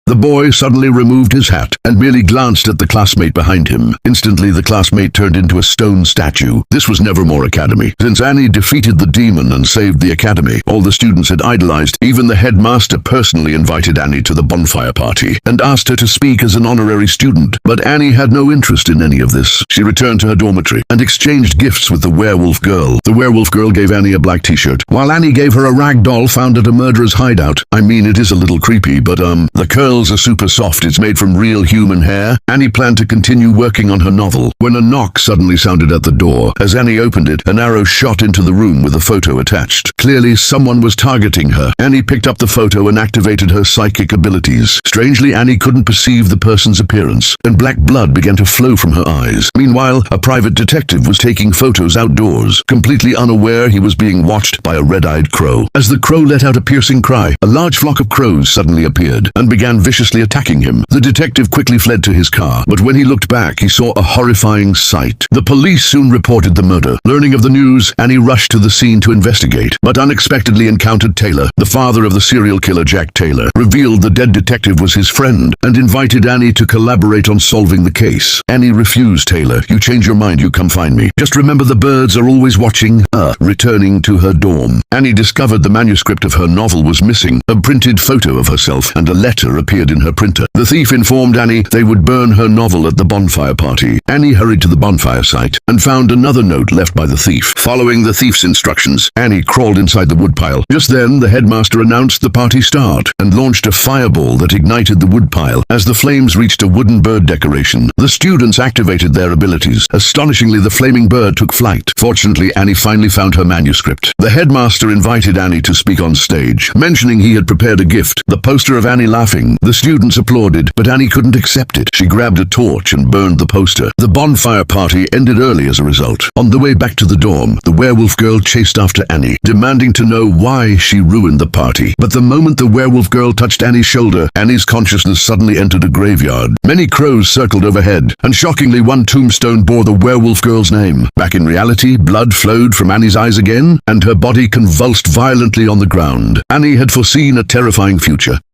The boy suddenly removed his hat and merely glanced at the classmate behind him. Instantly, the classmate turned into a stone statue. This was Nevermore Academy. Since Annie defeated the demon and saved the academy, all the students had idolized. Even the headmaster personally invited Annie to the bonfire party and asked her to speak as an honorary student. But Annie had no interest in any of this. She returned to her dormitory and exchanged gifts with the werewolf girl. The werewolf girl gave Annie a black t-shirt, while Annie gave her a rag doll found at a murderer's hideout. I mean, it is a little creepy, but the curls are super soft. It's made from real human hair. Annie planned to continue working on her novel when a knock suddenly sounded at the door. As Annie opened it, an arrow shot into the room with a photo attached. Clearly, someone was targeting her. Annie picked up the photo and activated her psychic abilities. Strangely, Annie couldn't perceive the person's appearance, and black blood began to flow from her eyes. Meanwhile, a private detective was taking photos outdoors, completely unaware he was being watched by a red-eyed crow. As the crow let out a piercing cry, a large flock of crows suddenly appeared and began viciously attacking him. The detective quickly fled to his car, but when he looked back, he saw a horrifying sight. The police soon reported the murder. Learning of the news, Annie rushed to the scene to investigate, but unexpectedly encountered Taylor. The father of the serial killer Jack Taylor revealed the dead detective was his friend and invited Annie to collaborate on solving the case. Annie refused Taylor. "You change your mind, you come find me. Just remember the birds are always watching." Returning to her dorm, Annie discovered the manuscript of her novel was missing. A printed photo of herself and a letter appeared in her printer. The thief informed Annie they would burn her novel at the bonfire party. Annie hurried to the bonfire site and found another note left by the thief. Following the thief's instructions, Annie crawled inside the woodpile. Just then, the headmaster announced the party start and launched a fireball that ignited the woodpile. As the flames reached a wooden bird decoration, the students activated their abilities. Astonishingly, the flaming bird took flight. Fortunately, Annie finally found her manuscript. The headmaster invited Annie to speak on stage, mentioning he had prepared a gift, the poster of Annie laughing. The students applauded, but Annie couldn't accept it. She grabbed a torch and burned the poster. The bonfire party ended early as a result. On the way back to the dorm, the werewolf girl chased after Annie, demanding to know why she ruined the party. But the moment the werewolf girl touched Annie's shoulder, Annie's consciousness suddenly entered a graveyard. Many crows circled overhead, and shockingly one tombstone bore the werewolf girl's name. Back in reality, blood flowed from Annie's eyes again, and her body convulsed violently on the ground. Annie had foreseen a terrifying future.